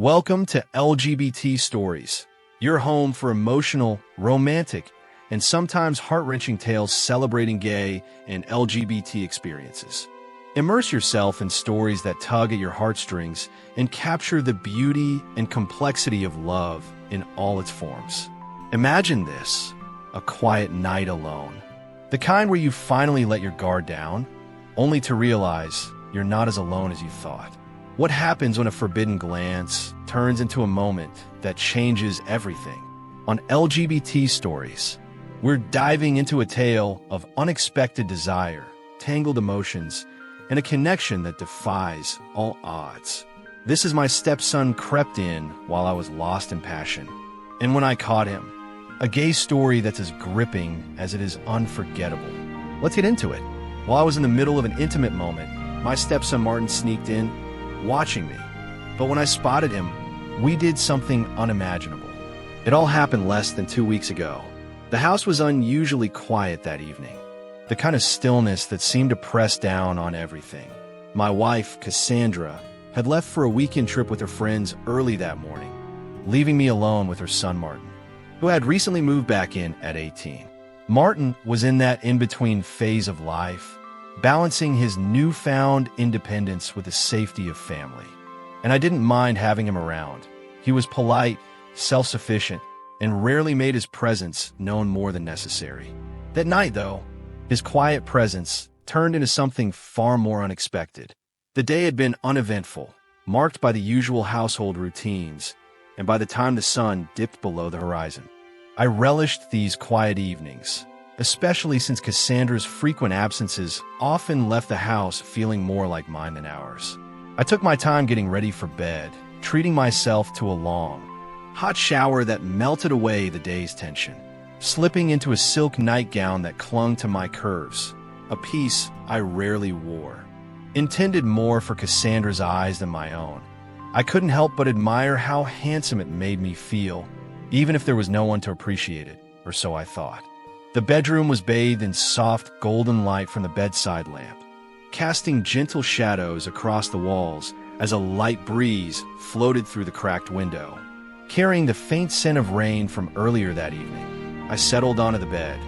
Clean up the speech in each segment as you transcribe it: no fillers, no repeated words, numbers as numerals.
Welcome to LGBT Stories, your home for emotional, romantic, and sometimes heart-wrenching tales celebrating gay and LGBT experiences. Immerse yourself in stories that tug at your heartstrings and capture the beauty and complexity of love in all its forms. Imagine this, a quiet night alone. The kind where you finally let your guard down, only to realize you're not as alone as you thought. What happens when a forbidden glance turns into a moment that changes everything? On LGBT Stories, we're diving into a tale of unexpected desire, tangled emotions, and a connection that defies all odds. This is my stepson crept in while I was lost in passion. And when I caught him, a gay story that's as gripping as it is unforgettable. Let's get into it. While I was in the middle of an intimate moment, my stepson Martin sneaked in, watching me. But when I spotted him, we did something unimaginable. It all happened less than 2 weeks ago. The house was unusually quiet that evening, the kind of stillness that seemed to press down on everything. My wife, Cassandra, had left for a weekend trip with her friends early that morning, leaving me alone with her son Martin, who had recently moved back in at 18. Martin was in that in-between phase of life, balancing his newfound independence with the safety of family. And I didn't mind having him around. He was polite, self-sufficient, and rarely made his presence known more than necessary. That night, though, his quiet presence turned into something far more unexpected. The day had been uneventful, marked by the usual household routines, and by the time the sun dipped below the horizon, I relished these quiet evenings, especially since Cassandra's frequent absences often left the house feeling more like mine than ours. I took my time getting ready for bed, treating myself to a long, hot shower that melted away the day's tension, slipping into a silk nightgown that clung to my curves, a piece I rarely wore. Intended more for Cassandra's eyes than my own, I couldn't help but admire how handsome it made me feel, even if there was no one to appreciate it, or so I thought. The bedroom was bathed in soft, golden light from the bedside lamp, casting gentle shadows across the walls as a light breeze floated through the cracked window. Carrying the faint scent of rain from earlier that evening, I settled onto the bed,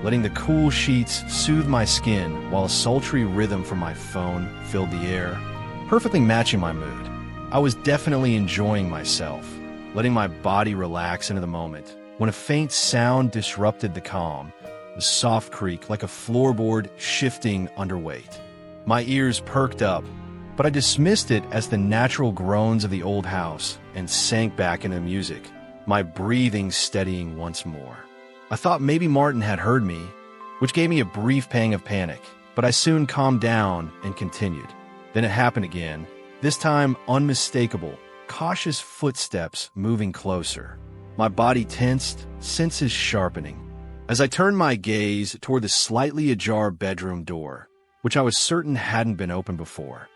letting the cool sheets soothe my skin while a sultry rhythm from my phone filled the air, perfectly matching my mood. I was definitely enjoying myself, letting my body relax into the moment, when a faint sound disrupted the calm, a soft creak like a floorboard shifting underweight. My ears perked up, but I dismissed it as the natural groans of the old house and sank back into the music, my breathing steadying once more. I thought maybe Martin had heard me, which gave me a brief pang of panic, but I soon calmed down and continued. Then it happened again, this time unmistakable, cautious footsteps moving closer. My body tensed, senses sharpening. As I turned my gaze toward the slightly ajar bedroom door, which I was certain hadn't been opened before,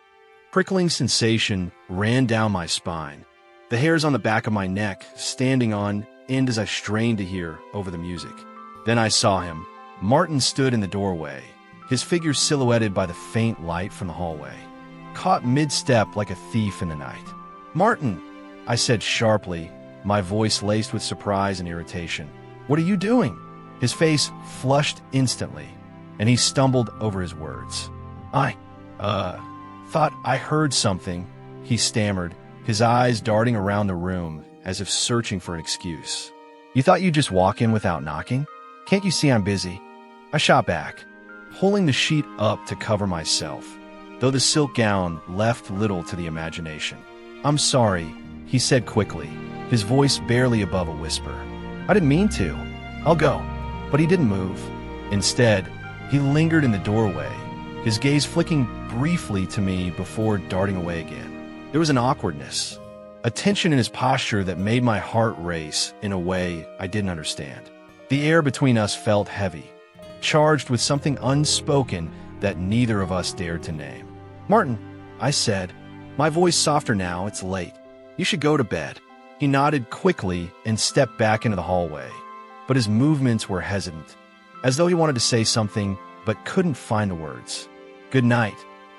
prickling sensation ran down my spine, the hairs on the back of my neck standing on end as I strained to hear over the music. Then I saw him. Martin stood in the doorway, his figure silhouetted by the faint light from the hallway, caught mid-step like a thief in the night. "Martin," I said sharply, my voice laced with surprise and irritation. "What are you doing?" His face flushed instantly, and he stumbled over his words. I thought I heard something," he stammered, his eyes darting around the room as if searching for an excuse. "You thought you'd just walk in without knocking? Can't you see I'm busy?" I shot back, pulling the sheet up to cover myself, though the silk gown left little to the imagination. "I'm sorry," he said quickly, his voice barely above a whisper. "I didn't mean to. I'll go." But he didn't move. Instead, he lingered in the doorway, his gaze flicking briefly to me before darting away again. There was an awkwardness, a tension in his posture that made my heart race in a way I didn't understand. The air between us felt heavy, charged with something unspoken that neither of us dared to name. "Martin," I said, my voice softer now, "it's late. You should go to bed." He nodded quickly and stepped back into the hallway, but his movements were hesitant, as though he wanted to say something but couldn't find the words. "Good night,"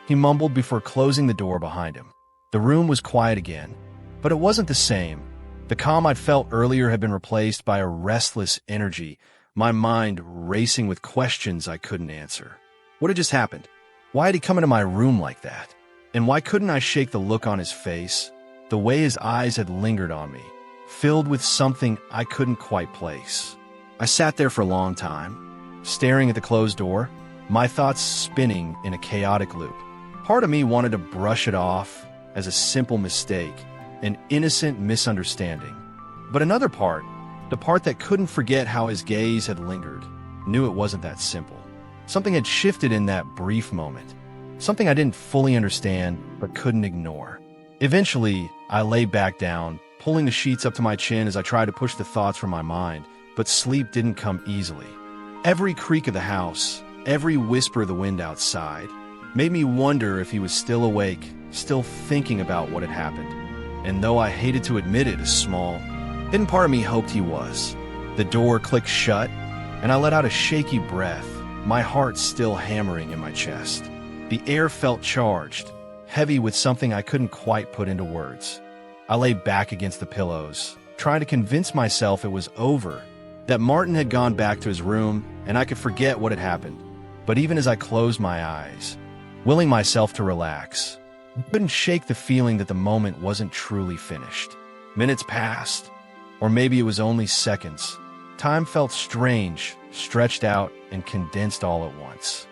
he mumbled before closing the door behind him. The room was quiet again, But it wasn't the same. The calm I'd felt earlier had been replaced by a restless energy, my mind racing with questions I couldn't answer. What had just happened? Why had he come into my room like that? And why couldn't I shake the look on his face, the way his eyes had lingered on me, filled with something I couldn't quite place? I sat there for a long time, staring at the closed door, my thoughts spinning in a chaotic loop. Part of me wanted to brush it off as a simple mistake, an innocent misunderstanding. But another part, the part that couldn't forget how his gaze had lingered, knew it wasn't that simple. Something had shifted in that brief moment. Something I didn't fully understand, but couldn't ignore. Eventually, I lay back down, pulling the sheets up to my chin as I tried to push the thoughts from my mind, but sleep didn't come easily. Every creak of the house, every whisper of the wind outside, made me wonder if he was still awake, still thinking about what had happened. And though I hated to admit it, a small, hidden part of me hoped he was. The door clicked shut, and I let out a shaky breath, my heart still hammering in my chest. The air felt charged, heavy with something I couldn't quite put into words. I lay back against the pillows, trying to convince myself it was over, that Martin had gone back to his room and I could forget what had happened. But even as I closed my eyes, willing myself to relax, I couldn't shake the feeling that the moment wasn't truly finished. Minutes passed, or maybe it was only seconds. Time felt strange, stretched out, and condensed all at once.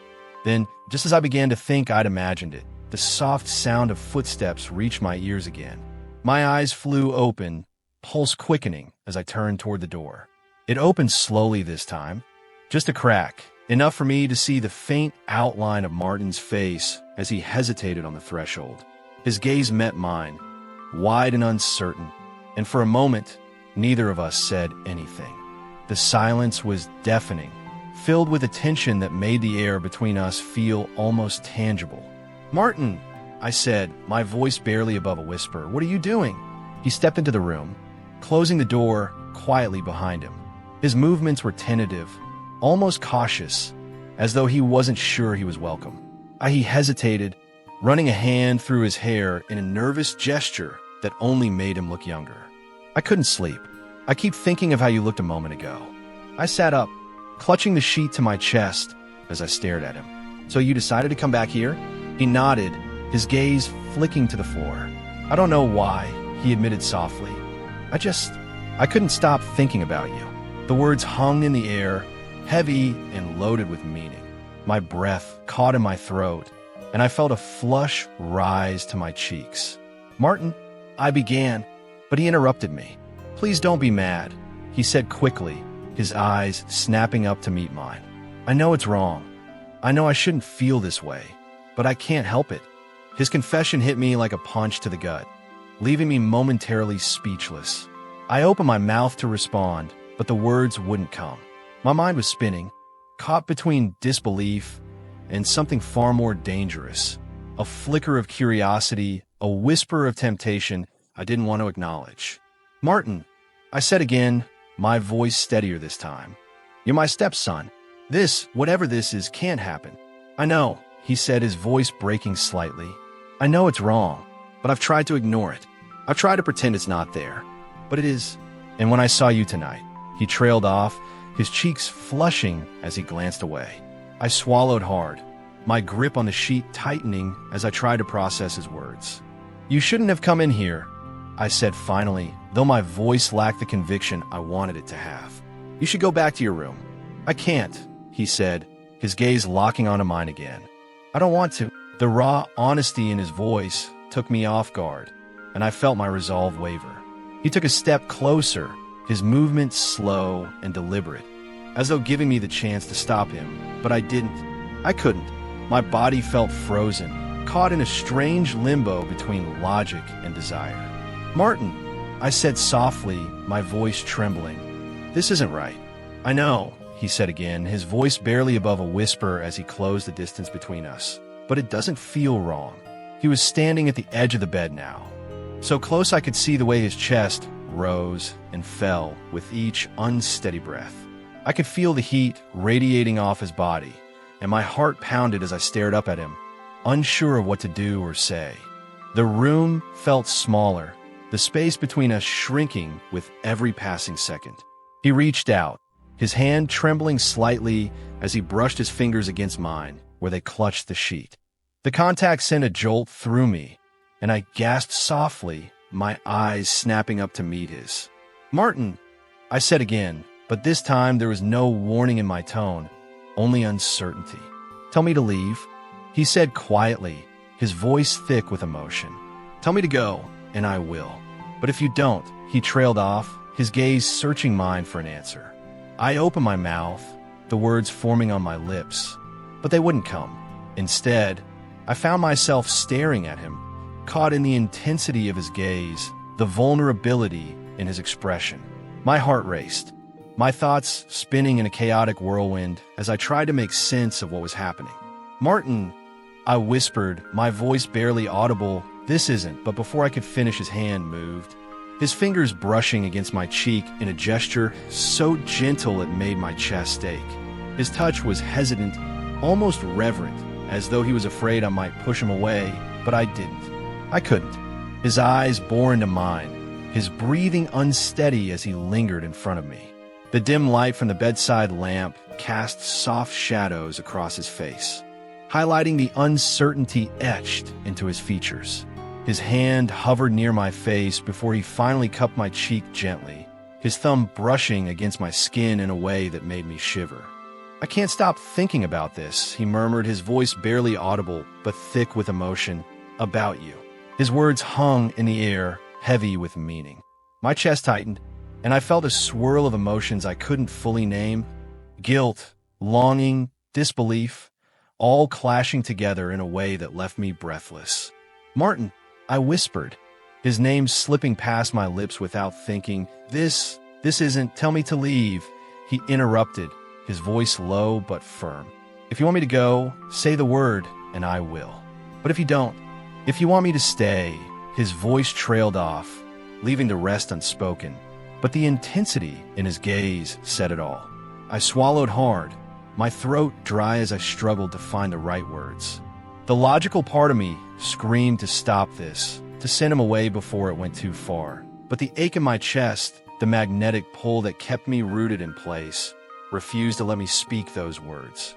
Then, just as I began to think I'd imagined it, the soft sound of footsteps reached my ears again. My eyes flew open, pulse quickening as I turned toward the door. It opened slowly this time, just a crack, enough for me to see the faint outline of Martin's face as he hesitated on the threshold. His gaze met mine, wide and uncertain, and for a moment, neither of us said anything. The silence was deafening, filled with a tension that made the air between us feel almost tangible. "Martin," I said, my voice barely above a whisper, "what are you doing?" He stepped into the room, closing the door quietly behind him. His movements were tentative, almost cautious, as though he wasn't sure he was welcome. He hesitated, running a hand through his hair in a nervous gesture that only made him look younger. I couldn't sleep. I keep thinking of how you looked a moment ago. I sat up, clutching the sheet to my chest as I stared at him. "So you decided to come back here?" He nodded, his gaze flicking to the floor. "I don't know why," he admitted softly. I couldn't stop thinking about you." The words hung in the air, heavy and loaded with meaning. My breath caught in my throat, and I felt a flush rise to my cheeks. "Martin," I began, but he interrupted me. "Please don't be mad," he said quickly, his eyes snapping up to meet mine. "I know it's wrong. I know I shouldn't feel this way, but I can't help it." His confession hit me like a punch to the gut, leaving me momentarily speechless. I opened my mouth to respond, but the words wouldn't come. My mind was spinning, caught between disbelief and something far more dangerous. A flicker of curiosity, a whisper of temptation I didn't want to acknowledge. "Martin," I said again, my voice steadier this time. "You're my stepson. This, whatever this is, can't happen." "I know," he said, his voice breaking slightly. "I know it's wrong, but I've tried to ignore it. I've tried to pretend it's not there. But it is. And when I saw you tonight," he trailed off, his cheeks flushing as he glanced away. I swallowed hard, my grip on the sheet tightening as I tried to process his words. "You shouldn't have come in here," I said finally, though my voice lacked the conviction I wanted it to have. "You should go back to your room." "I can't," he said, his gaze locking onto mine again. "I don't want to." The raw honesty in his voice took me off guard, and I felt my resolve waver. He took a step closer, his movements slow and deliberate, as though giving me the chance to stop him, but I didn't. I couldn't. My body felt frozen, caught in a strange limbo between logic and desire. "Martin," I said softly, my voice trembling. "This isn't right." "I know," he said again, his voice barely above a whisper as he closed the distance between us. "But it doesn't feel wrong." He was standing at the edge of the bed now, so close I could see the way his chest rose and fell with each unsteady breath. I could feel the heat radiating off his body, and my heart pounded as I stared up at him, unsure of what to do or say. The room felt smaller, the space between us shrinking with every passing second. He reached out, his hand trembling slightly as he brushed his fingers against mine, where they clutched the sheet. The contact sent a jolt through me, and I gasped softly, my eyes snapping up to meet his. "Martin," I said again, but this time there was no warning in my tone, only uncertainty. "Tell me to leave," he said quietly, his voice thick with emotion. "Tell me to go, and I will. But if you don't," he trailed off, his gaze searching mine for an answer. I opened my mouth, the words forming on my lips, but they wouldn't come. Instead, I found myself staring at him, caught in the intensity of his gaze, the vulnerability in his expression. My heart raced, my thoughts spinning in a chaotic whirlwind as I tried to make sense of what was happening. "Martin," I whispered, my voice barely audible. "This isn't," but before I could finish, his hand moved, his fingers brushing against my cheek in a gesture so gentle it made my chest ache. His touch was hesitant, almost reverent, as though he was afraid I might push him away, but I didn't. I couldn't. His eyes bore into mine, his breathing unsteady as he lingered in front of me. The dim light from the bedside lamp cast soft shadows across his face, highlighting the uncertainty etched into his features. His hand hovered near my face before he finally cupped my cheek gently, his thumb brushing against my skin in a way that made me shiver. "I can't stop thinking about this," he murmured, his voice barely audible but thick with emotion. "About you." His words hung in the air, heavy with meaning. My chest tightened, and I felt a swirl of emotions I couldn't fully name. Guilt, longing, disbelief, all clashing together in a way that left me breathless. "Martin," I whispered, his name slipping past my lips without thinking. This isn't." "Tell me to leave," he interrupted, his voice low but firm. "If you want me to go, say the word, and I will. But if you don't, if you want me to stay," his voice trailed off, leaving the rest unspoken. But the intensity in his gaze said it all. I swallowed hard, my throat dry as I struggled to find the right words. The logical part of me screamed to stop this, to send him away before it went too far. But the ache in my chest, the magnetic pull that kept me rooted in place, refused to let me speak those words.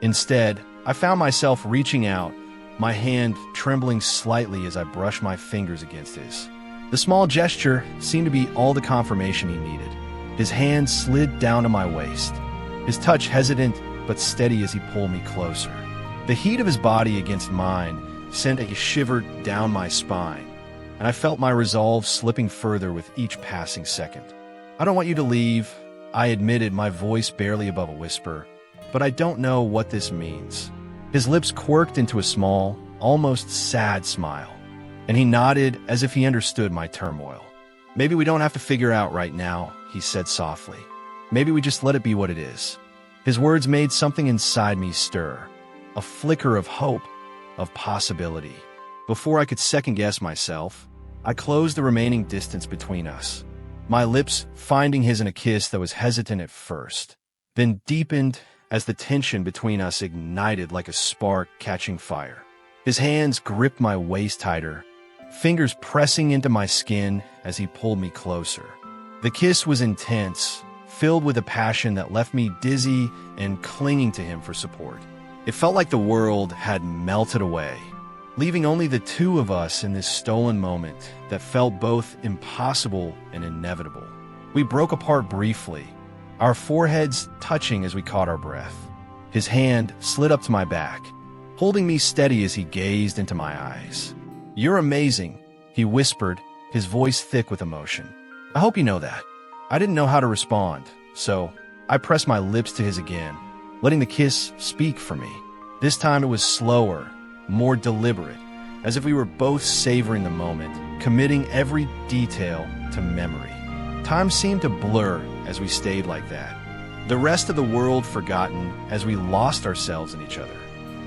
Instead, I found myself reaching out, my hand trembling slightly as I brushed my fingers against his. The small gesture seemed to be all the confirmation he needed. His hand slid down to my waist, his touch hesitant but steady as he pulled me closer. The heat of his body against mine sent a shiver down my spine, and I felt my resolve slipping further with each passing second. "I don't want you to leave," I admitted, my voice barely above a whisper, "but I don't know what this means." His lips quirked into a small, almost sad smile, and he nodded as if he understood my turmoil. "Maybe we don't have to figure out right now," he said softly. "Maybe we just let it be what it is." His words made something inside me stir, a flicker of hope, of possibility. Before I could second-guess myself, I closed the remaining distance between us, my lips finding his in a kiss that was hesitant at first, then deepened as the tension between us ignited like a spark catching fire. His hands gripped my waist tighter, fingers pressing into my skin as he pulled me closer. The kiss was intense, filled with a passion that left me dizzy and clinging to him for support. It felt like the world had melted away, leaving only the two of us in this stolen moment that felt both impossible and inevitable. We broke apart briefly, our foreheads touching as we caught our breath. His hand slid up to my back, holding me steady as he gazed into my eyes. "You're amazing," he whispered, his voice thick with emotion. "I hope you know that." I didn't know how to respond, so I pressed my lips to his again, letting the kiss speak for me. This time it was slower, more deliberate, as if we were both savoring the moment, committing every detail to memory. Time seemed to blur as we stayed like that, the rest of the world forgotten as we lost ourselves in each other.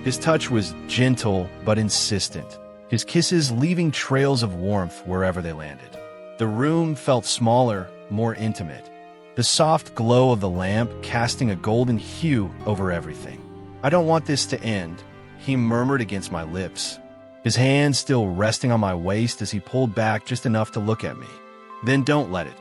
His touch was gentle but insistent, his kisses leaving trails of warmth wherever they landed. The room felt smaller, more intimate, the soft glow of the lamp casting a golden hue over everything. "I don't want this to end," he murmured against my lips, his hand still resting on my waist as he pulled back just enough to look at me. "Then don't let it,"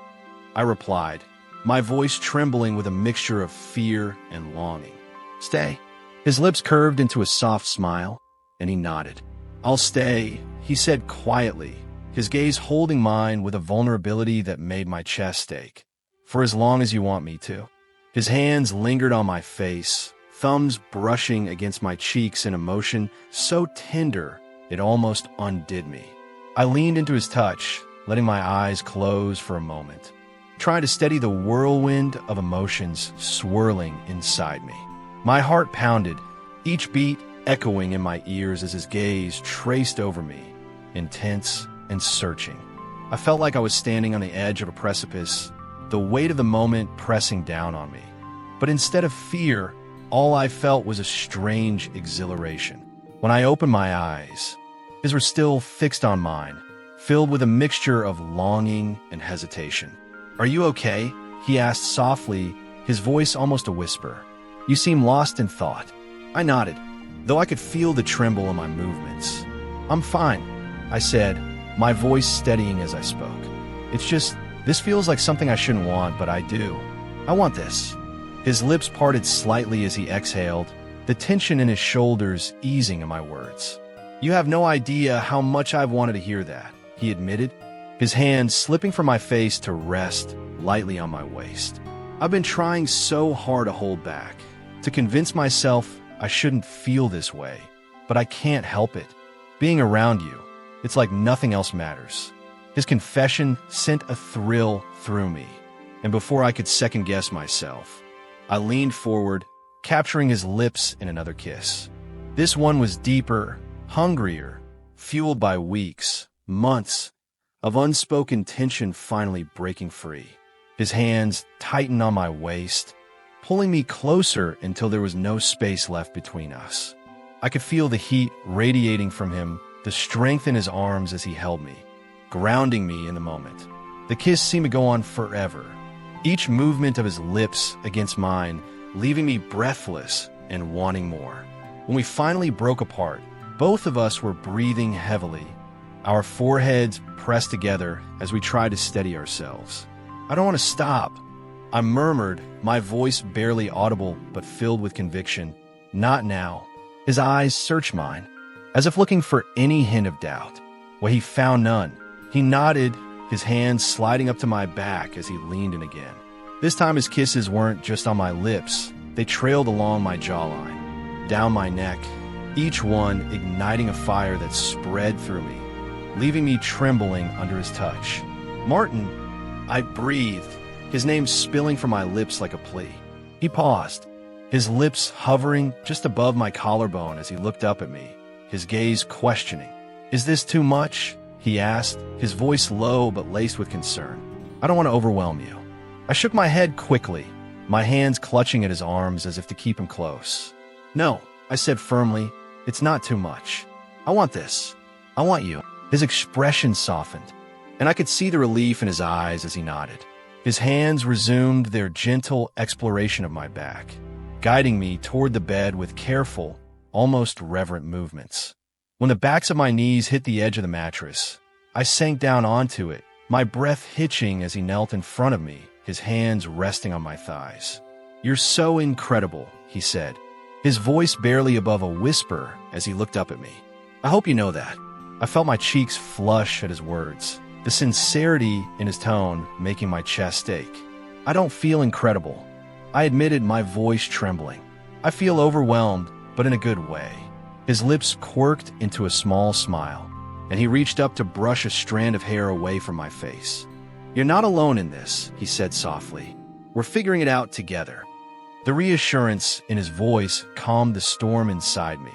I replied, my voice trembling with a mixture of fear and longing. "Stay." His lips curved into a soft smile, and he nodded. "I'll stay," he said quietly, his gaze holding mine with a vulnerability that made my chest ache. "For as long as you want me to." His hands lingered on my face, thumbs brushing against my cheeks in a motion so tender it almost undid me. I leaned into his touch, letting my eyes close for a moment, trying to steady the whirlwind of emotions swirling inside me. My heart pounded, each beat echoing in my ears as his gaze traced over me, intense and searching. I felt like I was standing on the edge of a precipice, the weight of the moment pressing down on me. But instead of fear, all I felt was a strange exhilaration. When I opened my eyes, his were still fixed on mine, filled with a mixture of longing and hesitation. "Are you okay?" he asked softly, his voice almost a whisper. "You seem lost in thought." I nodded, though I could feel the tremble in my movements. "I'm fine," I said, my voice steadying as I spoke. "It's just, this feels like something I shouldn't want, but I do. I want this." His lips parted slightly as he exhaled, the tension in his shoulders easing in my words. "You have no idea how much I've wanted to hear that," he admitted, his hand slipping from my face to rest lightly on my waist. "I've been trying so hard to hold back, to convince myself I shouldn't feel this way, but I can't help it. Being around you, it's like nothing else matters." His confession sent a thrill through me, and before I could second-guess myself, I leaned forward, capturing his lips in another kiss. This one was deeper, hungrier, fueled by weeks, months, of unspoken tension finally breaking free. His hands tightened on my waist, pulling me closer until there was no space left between us. I could feel the heat radiating from him, the strength in his arms as he held me, grounding me in the moment. The kiss seemed to go on forever, each movement of his lips against mine leaving me breathless and wanting more. When we finally broke apart, both of us were breathing heavily, our foreheads pressed together as we tried to steady ourselves. "I don't want to stop," I murmured, my voice barely audible but filled with conviction. "Not now." His eyes searched mine, as if looking for any hint of doubt. Well, he found none. He nodded, his hands sliding up to my back as he leaned in again. This time his kisses weren't just on my lips, they trailed along my jawline, down my neck, each one igniting a fire that spread through me, leaving me trembling under his touch. "Martin," I breathed, his name spilling from my lips like a plea. He paused, his lips hovering just above my collarbone as he looked up at me, his gaze questioning. "Is this too much?" he asked, his voice low but laced with concern. "I don't want to overwhelm you." I shook my head quickly, my hands clutching at his arms as if to keep him close. "No," I said firmly, "it's not too much. I want this. I want you." His expression softened, and I could see the relief in his eyes as he nodded. His hands resumed their gentle exploration of my back, guiding me toward the bed with careful, almost reverent movements. When the backs of my knees hit the edge of the mattress, I sank down onto it, my breath hitching as he knelt in front of me, his hands resting on my thighs. "You're so incredible," he said, his voice barely above a whisper as he looked up at me. "I hope you know that." I felt my cheeks flush at his words, the sincerity in his tone making my chest ache. "I don't feel incredible," I admitted, my voice trembling. "I feel overwhelmed, but in a good way." His lips quirked into a small smile, and he reached up to brush a strand of hair away from my face. "You're not alone in this," he said softly. "We're figuring it out together." The reassurance in his voice calmed the storm inside me,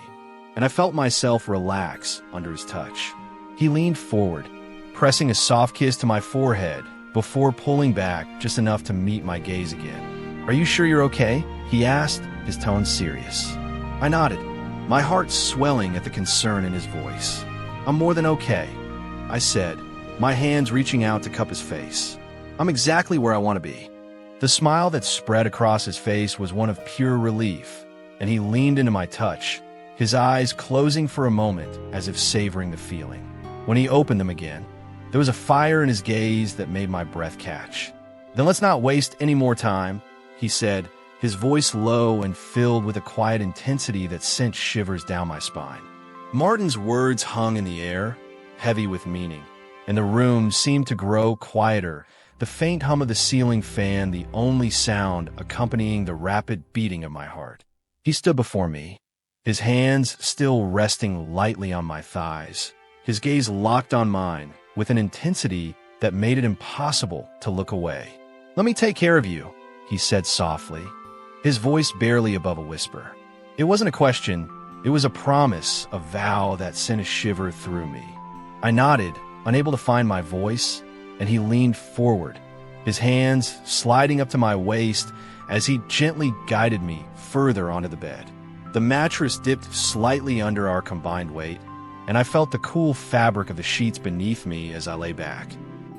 and I felt myself relax under his touch. He leaned forward, pressing a soft kiss to my forehead before pulling back just enough to meet my gaze again. "Are you sure you're okay?" he asked, his tone serious. I nodded, my heart swelling at the concern in his voice. "I'm more than okay," I said, my hands reaching out to cup his face. "I'm exactly where I want to be." The smile that spread across his face was one of pure relief, and he leaned into my touch, his eyes closing for a moment as if savoring the feeling. When he opened them again, there was a fire in his gaze that made my breath catch. "Then let's not waste any more time," he said, his voice low and filled with a quiet intensity that sent shivers down my spine. Martin's words hung in the air, heavy with meaning, and the room seemed to grow quieter, the faint hum of the ceiling fan the only sound accompanying the rapid beating of my heart. He stood before me, his hands still resting lightly on my thighs, his gaze locked on mine with an intensity that made it impossible to look away. "Let me take care of you," he said softly, his voice barely above a whisper. It wasn't a question, it was a promise, a vow that sent a shiver through me. I nodded, unable to find my voice, and he leaned forward, his hands sliding up to my waist as he gently guided me further onto the bed. The mattress dipped slightly under our combined weight, and I felt the cool fabric of the sheets beneath me as I lay back,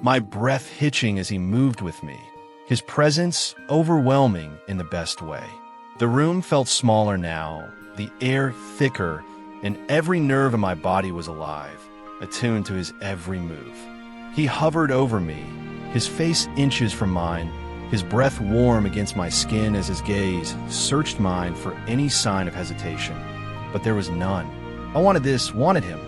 my breath hitching as he moved with me, his presence overwhelming in the best way. The room felt smaller now, the air thicker, and every nerve in my body was alive, attuned to his every move. He hovered over me, his face inches from mine, his breath warm against my skin as his gaze searched mine for any sign of hesitation. But there was none. I wanted this, wanted him,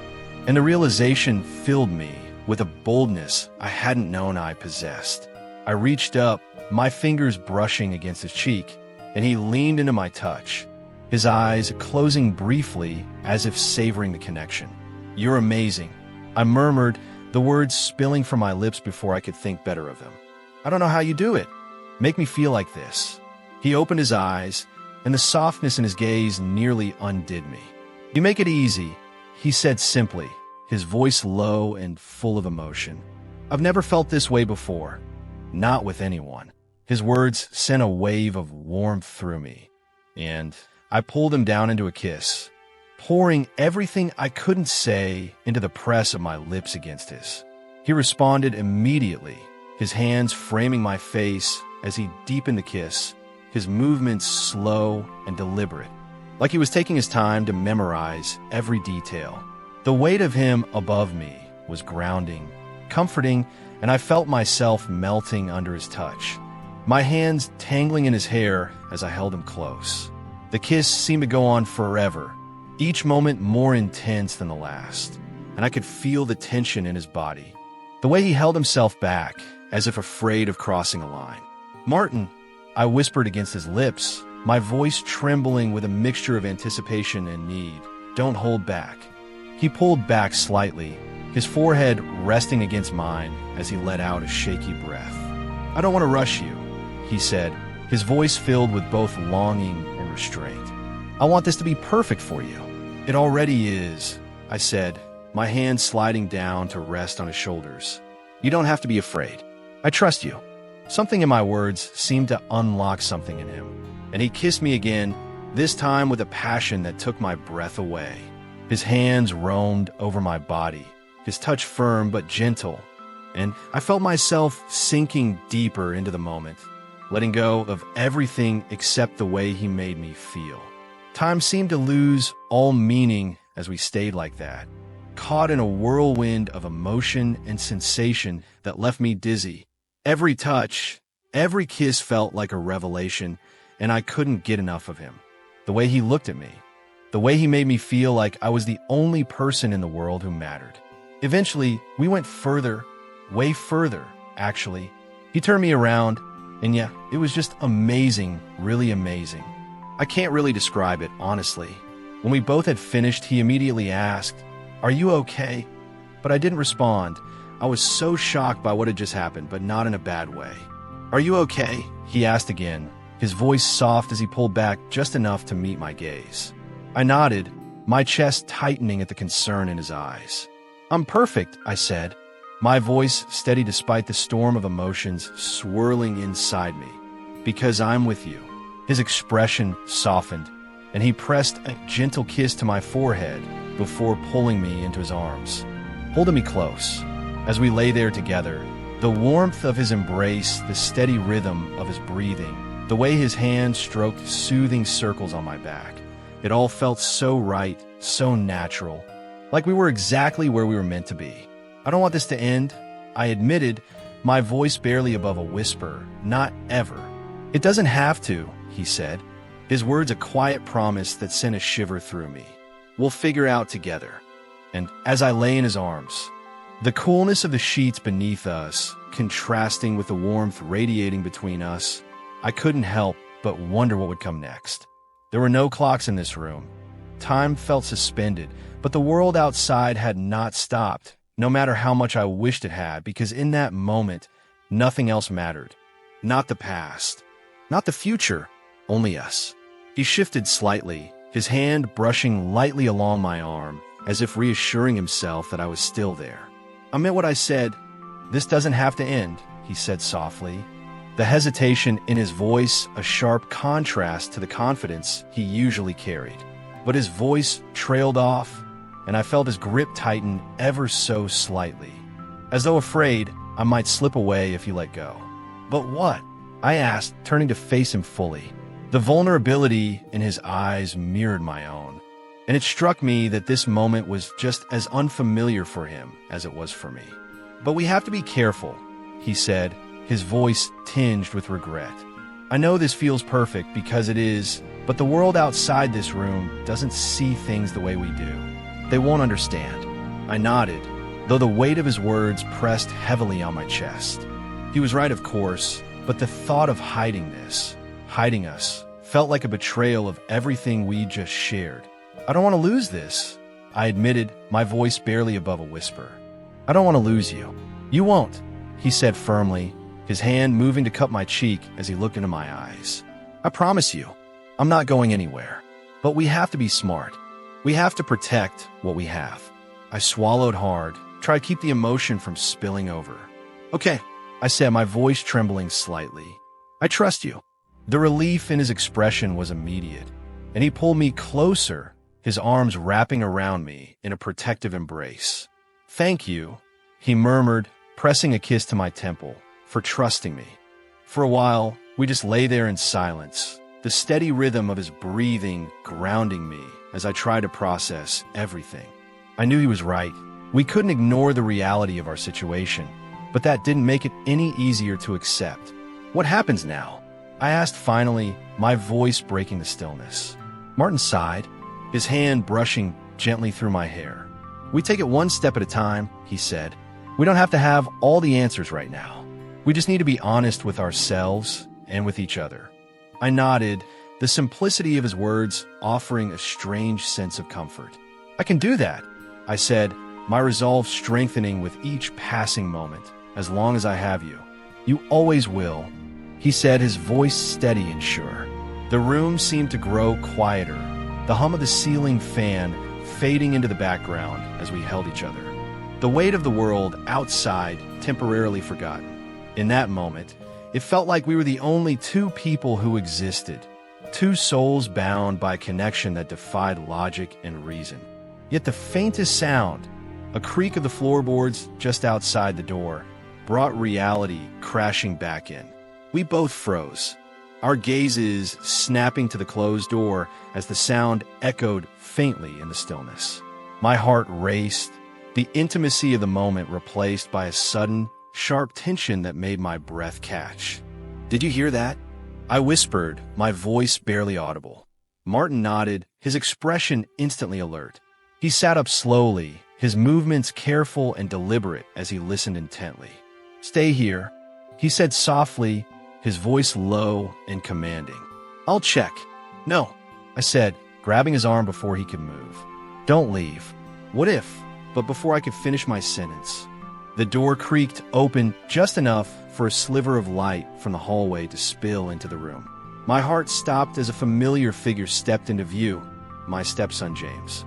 and the realization filled me with a boldness I hadn't known I possessed. I reached up, my fingers brushing against his cheek, and he leaned into my touch, his eyes closing briefly as if savoring the connection. "You're amazing," I murmured, the words spilling from my lips before I could think better of them. "I don't know how you do it. Make me feel like this." He opened his eyes, and the softness in his gaze nearly undid me. "You make it easy," he said simply, his voice low and full of emotion. "I've never felt this way before. Not with anyone." His words sent a wave of warmth through me, and I pulled him down into a kiss, pouring everything I couldn't say into the press of my lips against his. He responded immediately, his hands framing my face as he deepened the kiss, his movements slow and deliberate, like he was taking his time to memorize every detail. The weight of him above me was grounding, comforting, and I felt myself melting under his touch, my hands tangling in his hair as I held him close. The kiss seemed to go on forever, each moment more intense than the last, and I could feel the tension in his body, the way he held himself back, as if afraid of crossing a line. "Martin," I whispered against his lips, my voice trembling with a mixture of anticipation and need. "Don't hold back." He pulled back slightly, his forehead resting against mine as he let out a shaky breath. "I don't want to rush you," he said, his voice filled with both longing and restraint. "I want this to be perfect for you." "It already is," I said, my hand sliding down to rest on his shoulders. "You don't have to be afraid. I trust you." Something in my words seemed to unlock something in him, and he kissed me again, this time with a passion that took my breath away. His hands roamed over my body, his touch firm but gentle, and I felt myself sinking deeper into the moment, letting go of everything except the way he made me feel. Time seemed to lose all meaning as we stayed like that, caught in a whirlwind of emotion and sensation that left me dizzy. Every touch, every kiss felt like a revelation, and I couldn't get enough of him. The way he looked at me, the way he made me feel like I was the only person in the world who mattered. Eventually, we went further, way further, actually. He turned me around, and yeah, it was just amazing, really amazing. I can't really describe it, honestly. When we both had finished, he immediately asked, "Are you okay?" But I didn't respond. I was so shocked by what had just happened, but not in a bad way. "Are you okay?" he asked again, his voice soft as he pulled back just enough to meet my gaze. I nodded, my chest tightening at the concern in his eyes. "I'm perfect," I said, my voice steady despite the storm of emotions swirling inside me. "Because I'm with you." His expression softened, and he pressed a gentle kiss to my forehead before pulling me into his arms, holding me close. As we lay there together, the warmth of his embrace, the steady rhythm of his breathing, the way his hand stroked soothing circles on my back, It all felt so right, so natural, like we were exactly where we were meant to be. I don't want this to end, I admitted, my voice barely above a whisper. Not ever. It doesn't have to, he said, his words a quiet promise that sent a shiver through me. We'll figure out together. And as I lay in his arms, the coolness of the sheets beneath us, contrasting with the warmth radiating between us, I couldn't help but wonder what would come next. There were no clocks in this room. Time felt suspended, but the world outside had not stopped, no matter how much I wished it had, because in that moment, nothing else mattered. Not the past, not the future, only us. He shifted slightly, his hand brushing lightly along my arm, as if reassuring himself that I was still there. I meant what I said. This doesn't have to end, he said softly, the hesitation in his voice a sharp contrast to the confidence he usually carried. But his voice trailed off, and I felt his grip tighten ever so slightly, as though afraid I might slip away if he let go. But what? I asked, turning to face him fully. The vulnerability in his eyes mirrored my own, and it struck me that this moment was just as unfamiliar for him as it was for me. But we have to be careful, he said, his voice tinged with regret. I know this feels perfect because it is, but the world outside this room doesn't see things the way we do. They won't understand. I nodded, though the weight of his words pressed heavily on my chest. He was right, of course, but the thought of hiding us, felt like a betrayal of everything we just shared. I don't want to lose this, I admitted, my voice barely above a whisper. I don't want to lose you. You won't, he said firmly, his hand moving to cup my cheek as he looked into my eyes. I promise you, I'm not going anywhere. But we have to be smart. We have to protect what we have. I swallowed hard, tried to keep the emotion from spilling over. Okay, I said, my voice trembling slightly. I trust you. The relief in his expression was immediate, and he pulled me closer, his arms wrapping around me in a protective embrace. Thank you, he murmured, pressing a kiss to my temple, for trusting me. For a while, we just lay there in silence, the steady rhythm of his breathing grounding me as I tried to process everything. I knew he was right. We couldn't ignore the reality of our situation, but that didn't make it any easier to accept. What happens now? I asked finally, my voice breaking the stillness. Martin sighed, his hand brushing gently through my hair. We take it one step at a time, he said. We don't have to have all the answers right now. We just need to be honest with ourselves and with each other. I nodded, the simplicity of his words offering a strange sense of comfort. I can do that, I said, my resolve strengthening with each passing moment, as long as I have you. You always will, he said, his voice steady and sure. The room seemed to grow quieter, the hum of the ceiling fan fading into the background as we held each other. The weight of the world outside temporarily forgotten. In that moment, it felt like we were the only two people who existed, two souls bound by a connection that defied logic and reason. Yet the faintest sound, a creak of the floorboards just outside the door, brought reality crashing back in. We both froze, our gazes snapping to the closed door as the sound echoed faintly in the stillness. My heart raced, the intimacy of the moment replaced by a sudden, sharp tension that made my breath catch. Did you hear that? I whispered, my voice barely audible. Martin nodded, his expression instantly alert. He sat up slowly, his movements careful and deliberate as he listened intently. Stay here, he said softly, his voice low and commanding. I'll check. No, I said, grabbing his arm before he could move. Don't leave. What if? But before I could finish my sentence, the door creaked open just enough for a sliver of light from the hallway to spill into the room. My heart stopped as a familiar figure stepped into view, my stepson James.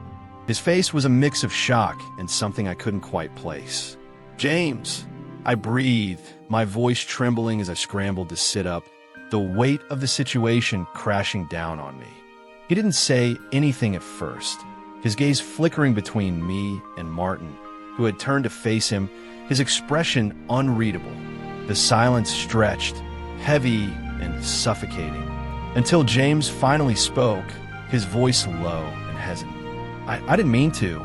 His face was a mix of shock and something I couldn't quite place. James! I breathed, my voice trembling as I scrambled to sit up, the weight of the situation crashing down on me. He didn't say anything at first, his gaze flickering between me and Martin, who had turned to face him, his expression unreadable. The silence stretched, heavy and suffocating, until James finally spoke, his voice low and hesitant. I didn't mean to.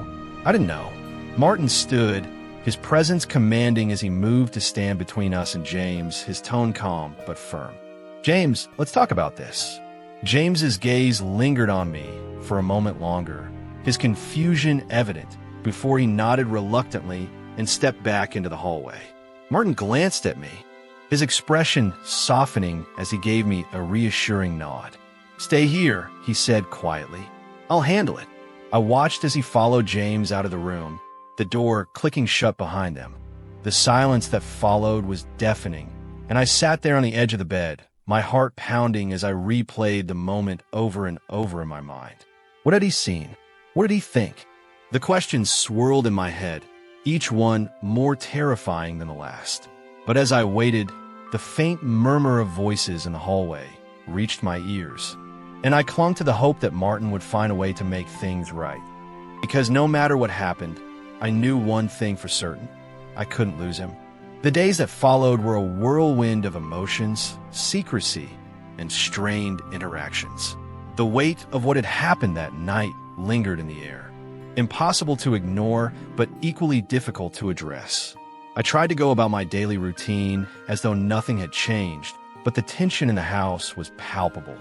I didn't know. Martin stood, his presence commanding as he moved to stand between us and James, his tone calm but firm. "James, let's talk about this." James's gaze lingered on me for a moment longer, his confusion evident, before he nodded reluctantly and stepped back into the hallway. Martin glanced at me, his expression softening as he gave me a reassuring nod. "Stay here," he said quietly. "I'll handle it." I watched as he followed James out of the room, the door clicking shut behind them. The silence that followed was deafening, and I sat there on the edge of the bed, my heart pounding as I replayed the moment over and over in my mind. What had he seen? What did he think? The questions swirled in my head, each one more terrifying than the last. But as I waited, the faint murmur of voices in the hallway reached my ears, and I clung to the hope that Martin would find a way to make things right. Because no matter what happened, I knew one thing for certain: I couldn't lose him. The days that followed were a whirlwind of emotions, secrecy, and strained interactions. The weight of what had happened that night lingered in the air, impossible to ignore, but equally difficult to address. I tried to go about my daily routine as though nothing had changed, but the tension in the house was palpable.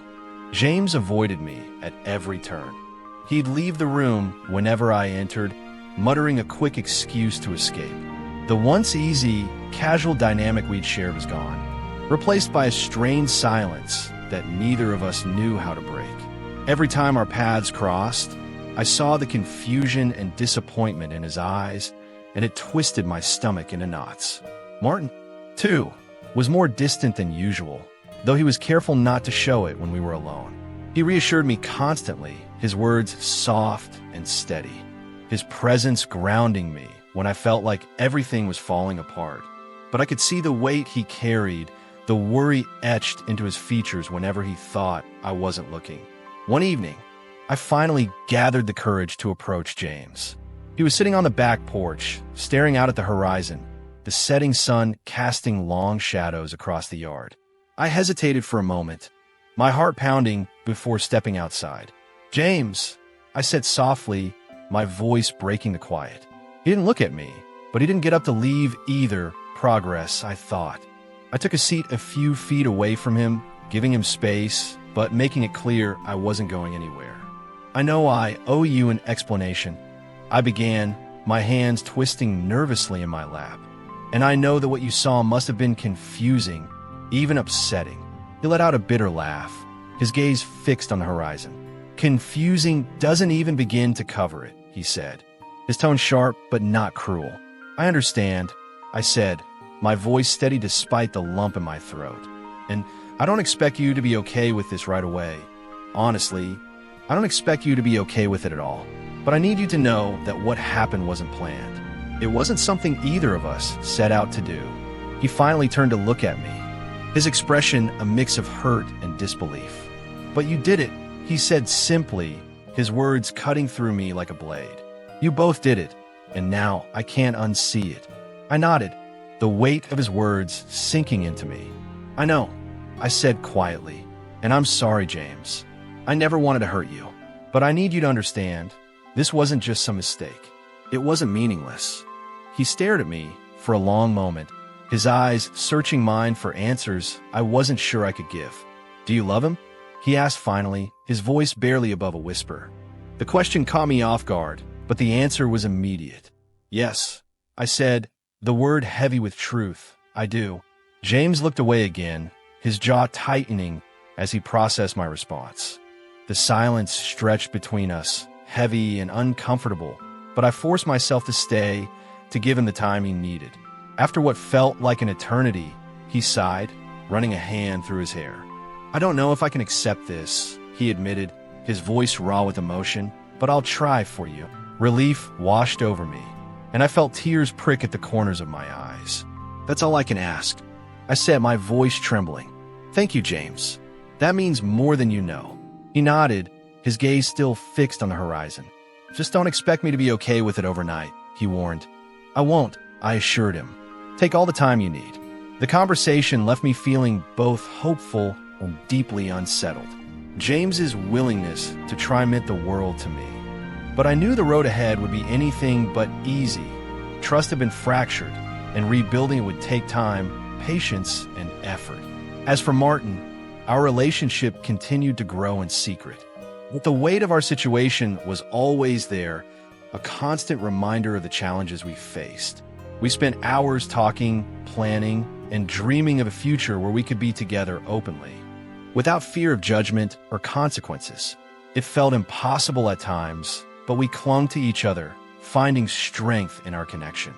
James avoided me at every turn. He'd leave the room whenever I entered, muttering a quick excuse to escape. The once easy, casual dynamic we'd shared was gone, replaced by a strained silence that neither of us knew how to break. Every time our paths crossed, I saw the confusion and disappointment in his eyes, and it twisted my stomach into knots. Martin, too, was more distant than usual, though he was careful not to show it when we were alone. He reassured me constantly, his words soft and steady, his presence grounding me when I felt like everything was falling apart. But I could see the weight he carried, the worry etched into his features whenever he thought I wasn't looking. One evening, I finally gathered the courage to approach James. He was sitting on the back porch, staring out at the horizon, the setting sun casting long shadows across the yard. I hesitated for a moment, my heart pounding before stepping outside. "James," I said softly, my voice breaking the quiet. He didn't look at me, but he didn't get up to leave either. Progress, I thought. I took a seat a few feet away from him, giving him space, but making it clear I wasn't going anywhere. "I know I owe you an explanation," I began, my hands twisting nervously in my lap. "And I know that what you saw must have been confusing, even upsetting." He let out a bitter laugh, his gaze fixed on the horizon. "Confusing doesn't even begin to cover it," he said, his tone sharp but not cruel. "I understand," I said, my voice steady despite the lump in my throat. "And I don't expect you to be okay with this right away. Honestly, I don't expect you to be okay with it at all. But I need you to know that what happened wasn't planned. It wasn't something either of us set out to do." He finally turned to look at me, his expression a mix of hurt and disbelief. "But you did it," he said simply, his words cutting through me like a blade. "You both did it, and now I can't unsee it." I nodded, the weight of his words sinking into me. "I know," I said quietly, "and I'm sorry, James. I never wanted to hurt you. But I need you to understand, this wasn't just some mistake. It wasn't meaningless." He stared at me for a long moment, his eyes searching mine for answers I wasn't sure I could give. "Do you love him?" he asked finally, his voice barely above a whisper. The question caught me off guard, but the answer was immediate. "Yes," I said, the word heavy with truth. "I do." James looked away again, his jaw tightening as he processed my response. The silence stretched between us, heavy and uncomfortable, but I forced myself to stay, to give him the time he needed. After what felt like an eternity, he sighed, running a hand through his hair. "I don't know if I can accept this," he admitted, his voice raw with emotion, "but I'll try for you." Relief washed over me, and I felt tears prick at the corners of my eyes. "That's all I can ask," I said, my voice trembling. "Thank you, James. That means more than you know." He nodded, his gaze still fixed on the horizon. "Just don't expect me to be okay with it overnight," he warned. "I won't," I assured him. "Take all the time you need." The conversation left me feeling both hopeful and deeply unsettled. James's willingness to try meant the world to me. But I knew the road ahead would be anything but easy. Trust had been fractured, and rebuilding it would take time, patience, and effort. As for Martin, our relationship continued to grow in secret. But the weight of our situation was always there, a constant reminder of the challenges we faced. We spent hours talking, planning, and dreaming of a future where we could be together openly, without fear of judgment or consequences. It felt impossible at times, but we clung to each other, finding strength in our connection.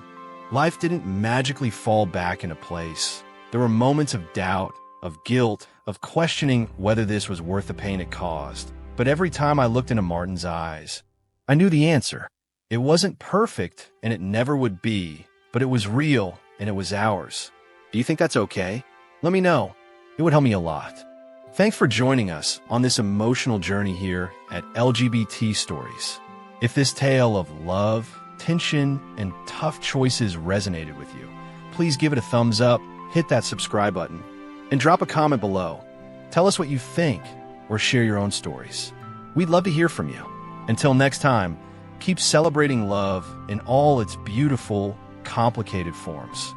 Life didn't magically fall back into place. There were moments of doubt, of guilt, of questioning whether this was worth the pain it caused. But every time I looked into Martin's eyes, I knew the answer. It wasn't perfect, and it never would be, but it was real, and it was ours. Do you think that's okay? Let me know. It would help me a lot. Thanks for joining us on this emotional journey here at LGBT Stories. If this tale of love, tension, and tough choices resonated with you, please give it a thumbs up, hit that subscribe button, and drop a comment below. Tell us what you think, or share your own stories. We'd love to hear from you. Until next time, keep celebrating love in all its beautiful, complicated forms.